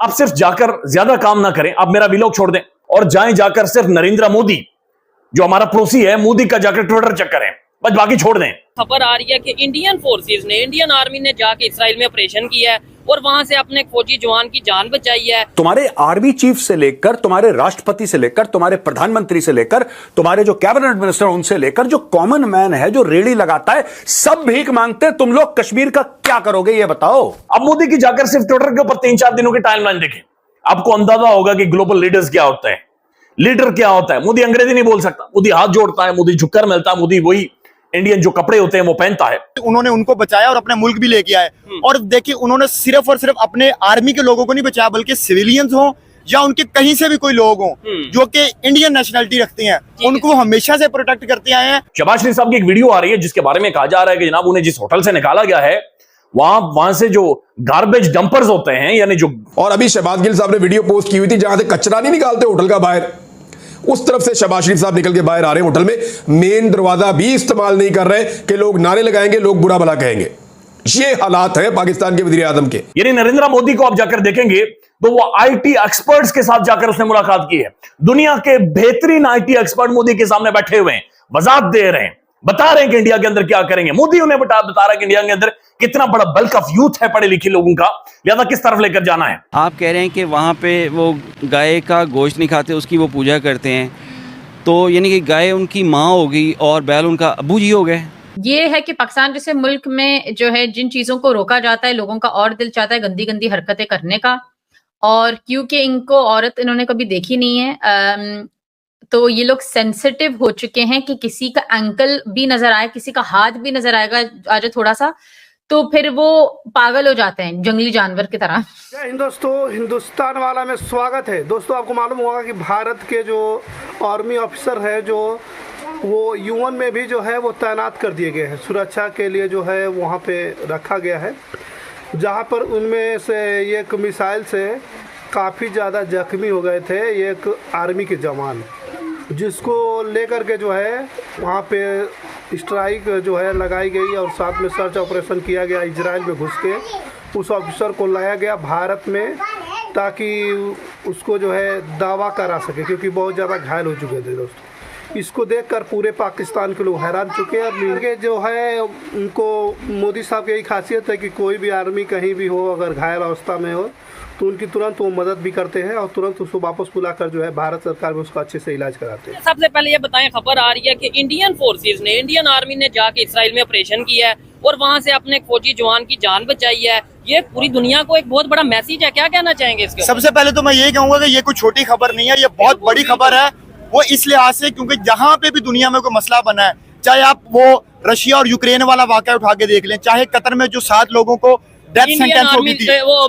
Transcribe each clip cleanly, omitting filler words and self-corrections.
आप सिर्फ जाकर ज्यादा काम ना करें, आप मेरा व्लॉग छोड़ दें और जाएं जाकर सिर्फ नरेंद्र मोदी जो हमारा पड़ोसी है, मोदी का जाकर ट्विटर चेक करें, बस बाकी छोड़ दें। खबर आ रही है कि इंडियन फोर्सेस ने, इंडियन आर्मी ने जाके इसराइल में ऑपरेशन किया है और वहां से अपने फौजी जवान की जान बचाई है। तुम्हारे आर्मी चीफ से लेकर तुम्हारे राष्ट्रपति से लेकर तुम्हारे प्रधानमंत्री से लेकर तुम्हारे जो कैबिनेट मिनिस्टर उनसे लेकर जो कॉमन मैन है जो रेडी लगाता है, सब भीख मांगते हैं। तुम लोग कश्मीर का क्या करोगे ये बताओ। अब मोदी की जाकर सिर्फ ट्विटर के ऊपर 3-4 दिनों की टाइमलाइन देखें, आपको अंदाजा होगा कि ग्लोबल लीडर्स क्या होता है, लीडर क्या होता है। मोदी अंग्रेजी नहीं बोल सकता, मोदी हाथ जोड़ता है, मोदी झुककर मिलता है, मोदी वही इंडियन जो कपड़े होते हैं वो पहनता है। उन्होंने उनको बचाया और अपने मुल्क भी लेके आए। और देखिए, उन्होंने सिर्फ और सिर्फ अपने आर्मी के लोगों को नहीं बचाया, बल्कि सिविलियंस हो या उनके कहीं से भी कोई लोग हो जो कि इंडियन नेशनलिटी रखते हैं, उनको हमेशा से प्रोटेक्ट करते आए हैं। शहबाज शरीफ साहब की एक वीडियो आ रही है जिसके बारे में कहा जा रहा है कि जनाब उन्हें जिस होटल से निकाला गया है वहां से जो गार्बेज डंपर्स होते हैं, यानी जो, और अभी शहबाज गिल साहब ने वीडियो पोस्ट की हुई थी जहां से कचरा नहीं निकालते होटल का बाहर, उस तरफ से शहबाज शरीफ साहब निकल के बाहर आ रहे हैं होटल में। मेन दरवाजा भी इस्तेमाल नहीं कर रहे कि लोग नारे लगाएंगे, लोग बुरा भला कहेंगे। ये हालात है पाकिस्तान के वजीर आजम के। यानी नरेंद्र मोदी को आप जाकर देखेंगे तो वो आईटी एक्सपर्ट्स के साथ जाकर उसने मुलाकात की है। दुनिया के बेहतरीन आईटी एक्सपर्ट मोदी के सामने बैठे हुए हैं, वजाहत दे रहे हैं, बता रहे हैं कि इंडिया के अंदर क्या करेंगे। मोदी उन्हें बता रहा है कि इंडिया के अंदर कितना बड़ा बल्क ऑफ यूथ है, पढ़े लिखे लोगों का, लिहाजा किस तरफ लेकर जाना है। आप कह रहे हैं कि वहाँ पे वो गाय का गोश्त नहीं खाते, उसकी वो पूजा करते हैं, तो यानी कि गाय उनकी माँ होगी और बैल उनका अबू जी हो गए। ये है कि पाकिस्तान जैसे मुल्क में जो है जिन चीजों को रोका जाता है, लोगों का और दिल चाहता है गंदी गंदी हरकतें करने का, और क्योंकि इनको औरत इन्होंने कभी देखी नहीं है, तो ये लोग सेंसिटिव हो चुके हैं कि किसी का एंकल भी नजर आए, किसी का हाथ भी नजर आएगा आज थोड़ा सा, तो फिर वो पागल हो जाते हैं जंगली जानवर की तरह। जय हिंद दोस्तों, हिंदुस्तान वाला में स्वागत है। दोस्तों, आपको मालूम होगा कि भारत के जो आर्मी ऑफिसर है जो वो यूएन में भी जो है वो तैनात कर दिए गए हैं, सुरक्षा के लिए जो है वहाँ पे रखा गया है, जहाँ पर उनमें से एक मिसाइल से काफ़ी ज़्यादा जख्मी हो गए थे एक आर्मी के जवान, जिसको लेकर के जो है वहाँ पे स्ट्राइक जो है लगाई गई और साथ में सर्च ऑपरेशन किया गया। इजराइल में घुस के उस ऑफिसर को लाया गया भारत में ताकि उसको जो है दावा करा सके, क्योंकि बहुत ज़्यादा घायल हो चुके थे। दोस्तों, इसको देखकर पूरे पाकिस्तान के लोग हैरान चुके हैं। और जो है उनको मोदी साहब की यही खासियत है कि कोई भी आर्मी कहीं भी हो, अगर घायल अवस्था में हो तो उनकी तुरंत वो मदद भी करते हैं और तुरंत उसको वापस बुलाकर जो है भारत सरकार में उसका अच्छे से इलाज कराते हैं। सबसे पहले ये बताएं, खबर आ रही है कि इंडियन फोर्सेस ने, इंडियन आर्मी ने जाके इसराइल में ऑपरेशन किया है और वहां से अपने फौजी जवान की जान बचाई है। ये पूरी दुनिया को एक बहुत बड़ा मैसेज है, क्या कहना चाहेंगे इसके? सबसे पहले तो मैं ये कहूंगा कि ये कोई छोटी खबर नहीं है, ये बहुत बड़ी खबर है। वो इस लिहाज से क्योंकि जहाँ पे भी दुनिया में कोई मसला बना है, चाहे आप वो रशिया और यूक्रेन वाला वाकया उठा के देख लें, चाहे कतर में जो 7 लोगों को डेथ सेंटेंस हो गई थी, वो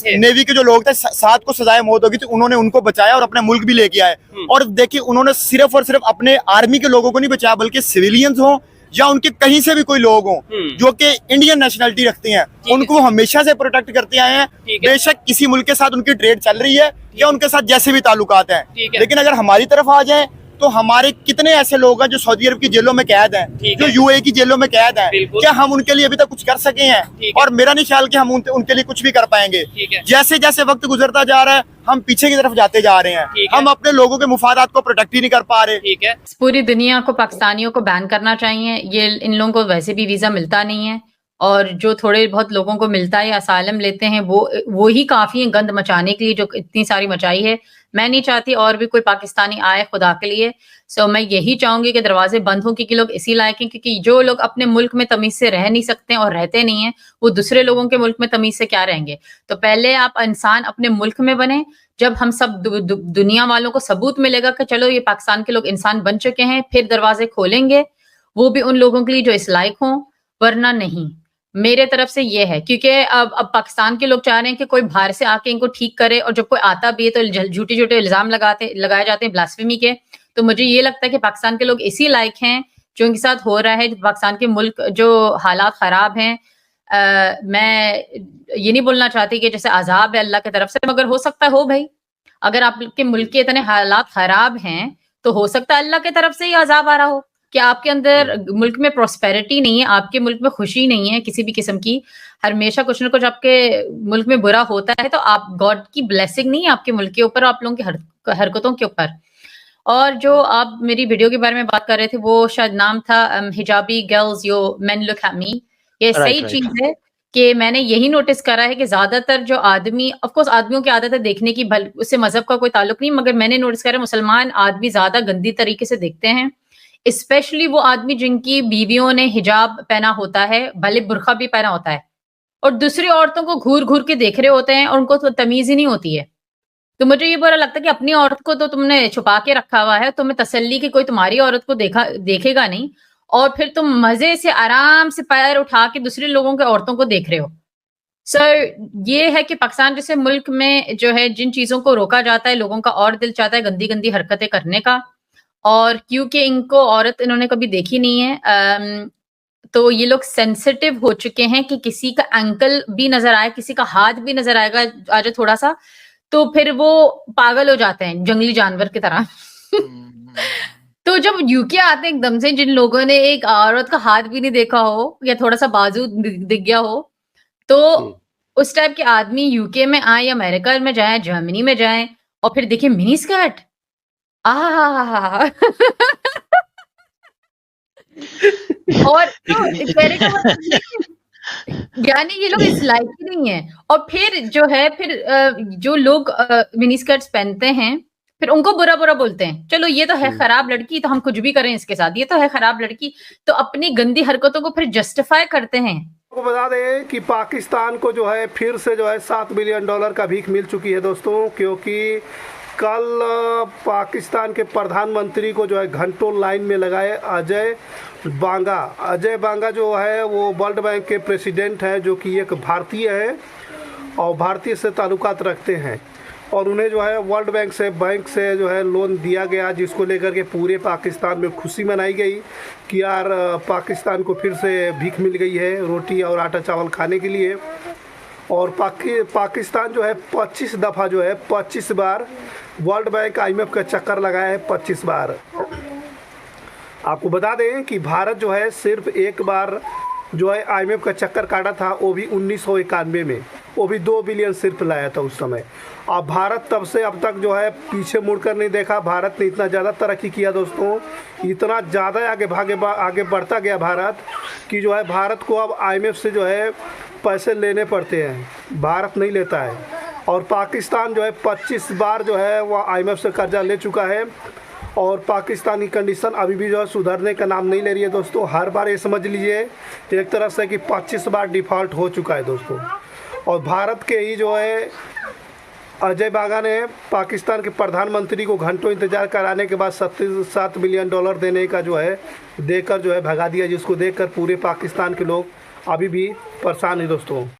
नेवी के जो लोग थे 7 को सजाए मौत हो गई थी, उन्होंने उनको बचाया और अपने मुल्क भी लेके आए। और देखिए, उन्होंने सिर्फ और सिर्फ अपने आर्मी के लोगों को नहीं बचाया, बल्कि सिविलियंस हो या उनके कहीं से भी कोई लोग हो जो कि इंडियन नेशनलिटी रखते हैं, उनको हमेशा से प्रोटेक्ट करते आए हैं। बेशक किसी मुल्क के साथ उनकी ट्रेड चल रही है या उनके साथ जैसे भी ताल्लुकात हैं, लेकिन अगर हमारी तरफ आ जाए तो हमारे कितने ऐसे लोग हैं जो सऊदी अरब की जेलों में कैद हैं, जो यूएई की जेलों में कैद हैं, क्या हम उनके लिए अभी तक कुछ कर सके हैं? और मेरा नहीं ख्याल कि हम उनके लिए कुछ भी कर पाएंगे। जैसे जैसे वक्त गुजरता जा रहा है, हम पीछे की तरफ जाते जा रहे हैं, हम अपने लोगों के मुफादात को प्रोटेक्ट ही नहीं कर पा रहे। पूरी दुनिया को पाकिस्तानियों को बैन करना चाहिए। ये इन लोगों को वैसे भी वीजा मिलता नहीं है, और जो थोड़े बहुत लोगों को मिलता है असाइलम लेते हैं वो ही काफी है गंद मचाने के लिए, जो इतनी सारी मचाई है। मैं नहीं चाहती और भी कोई पाकिस्तानी आए खुदा के लिए। सो मैं यही चाहूंगी कि दरवाजे बंद हो, क्योंकि लोग इसी लायक हैं, क्योंकि जो लोग अपने मुल्क में तमीज से रह नहीं सकते और रहते नहीं हैं, वो दूसरे लोगों के मुल्क में तमीज से क्या रहेंगे। तो पहले आप इंसान अपने मुल्क में बने, जब हम सब दुनिया वालों को सबूत मिलेगा कि चलो ये पाकिस्तान के लोग इंसान बन चुके हैं, फिर दरवाजे खोलेंगे, वो भी उन लोगों के लिए जो इस लायक हों, वरना नहीं। मेरे तरफ से ये है, क्योंकि अब पाकिस्तान के लोग चाह रहे हैं कि कोई बाहर से आके इनको ठीक करे, और जब कोई आता भी है तो झूठे झूठे इल्जाम लगाए जाते हैं ब्लास्फेमी के। तो मुझे ये लगता है कि पाकिस्तान के लोग इसी लायक हैं जो इनके साथ हो रहा है। पाकिस्तान के मुल्क जो हालात खराब हैं, मैं ये नहीं बोलना चाहती कि जैसे अजाब है अल्लाह की तरफ से, मगर हो सकता हो भाई, अगर आपके मुल्क के इतने हालात खराब हैं तो हो सकता है अल्लाह की तरफ से ही अजाब आ रहा हो। कि आपके अंदर मुल्क में प्रॉस्पेरिटी नहीं है, आपके मुल्क में खुशी नहीं है किसी भी किस्म की, हमेशा कुछ ना कुछ आपके मुल्क में बुरा होता है, तो आप गॉड की ब्लेसिंग नहीं है आपके मुल्क के ऊपर, आप लोगों की हरकतों के ऊपर। और जो आप मेरी वीडियो के बारे में बात कर रहे थे, वो शायद नाम था hijabi girls yo men look at me. ये सही चीज है कि मैंने यही नोटिस करा है कि ज्यादातर जो आदमी, ऑफ कोर्स आदमियों की आदत है देखने की, उससे मजहब का कोई ताल्लुक नहीं, मगर मैंने नोटिस करा मुसलमान आदमी ज्यादा गंदी तरीके से देखते हैं, स्पेशली वो आदमी जिनकी बीवियों ने हिजाब पहना होता है, भले बुरखा भी पहना होता है, और दूसरी औरतों को घूर घूर के देख रहे होते हैं और उनको तो तमीज ही नहीं होती है। तो मुझे ये बुरा लगता है कि अपनी औरत को तो तुमने छुपा के रखा हुआ है, तुम्हें तसल्ली कि कोई तुम्हारी औरत को देखेगा नहीं, और फिर तुम मजे से आराम से पैर उठा के दूसरे लोगों के औरतों को देख रहे हो। ये है कि पाकिस्तान जैसे मुल्क में जो है जिन चीजों को रोका जाता है, लोगों का और दिल चाहता है गंदी गंदी हरकतें करने का, और क्योंकि इनको औरत इन्होंने कभी देखी नहीं है, तो ये लोग सेंसिटिव हो चुके हैं कि किसी का एंकल भी नजर आए, किसी का हाथ भी नजर आएगा आज थोड़ा सा, तो फिर वो पागल हो जाते हैं जंगली जानवर की तरह। तो जब यूके आते हैं एकदम से, जिन लोगों ने एक औरत का हाथ भी नहीं देखा हो या थोड़ा सा बाजू दिख गया हो, तो उस टाइप के आदमी यूके में आए, अमेरिका में जाए, जर्मनी में जाए, और फिर देखिए मिनी स्कर्ट, और यानी ये लोग इस लायक ही नहीं है। और फिर जो है, फिर जो लोग मिनी स्कर्ट्स पहनते हैं, फिर उनको बुरा बुरा बोलते हैं, चलो ये तो है खराब लड़की, तो हम कुछ भी करें इसके साथ, ये तो है खराब लड़की, तो अपनी गंदी हरकतों को फिर जस्टिफाई करते हैं। आपको बता दें कि पाकिस्तान को जो है फिर से जो है $7 बिलियन का भीख मिल चुकी है दोस्तों, क्योंकि कल पाकिस्तान के प्रधानमंत्री को जो है घंटों लाइन में लगाए अजय बांगा जो है वो वर्ल्ड बैंक के प्रेसिडेंट है, जो कि एक भारतीय है और भारतीय से ताल्लुकात रखते हैं, और उन्हें जो है वर्ल्ड बैंक से जो है लोन दिया गया, जिसको लेकर के पूरे पाकिस्तान में खुशी मनाई गई कि यार पाकिस्तान को फिर से भीख मिल गई है रोटी और आटा चावल खाने के लिए। और पाकिस्तान जो है 25 दफ़ा जो है 25 बार वर्ल्ड बैंक IMF का चक्कर लगाया है, 25 बार। आपको बता दें कि भारत जो है सिर्फ एक बार जो है IMF का चक्कर काटा था, वो भी 1991 में, वो भी 2 बिलियन सिर्फ लाया था उस समय। अब भारत तब से अब तक जो है पीछे मुड़कर नहीं देखा। भारत ने इतना ज़्यादा तरक्की किया दोस्तों, इतना ज़्यादा आगे बढ़ता गया भारत कि जो है भारत को अब IMF से जो है पैसे लेने पड़ते हैं, भारत नहीं लेता है। और पाकिस्तान जो है 25 बार जो है वह IMF से कर्जा ले चुका है, और पाकिस्तान की कंडीशन अभी भी जो है सुधरने का नाम नहीं ले रही है दोस्तों। हर बार ये समझ लीजिए एक तरह से कि 25 बार डिफ़ॉल्ट हो चुका है दोस्तों। और भारत के ही जो है अजय बांगा ने पाकिस्तान के प्रधानमंत्री को घंटों इंतजार कराने के बाद $7 बिलियन देने का जो है देकर जो है भगा दिया, जिसको देखकर पूरे पाकिस्तान के लोग अभी भी परेशान हैं दोस्तों।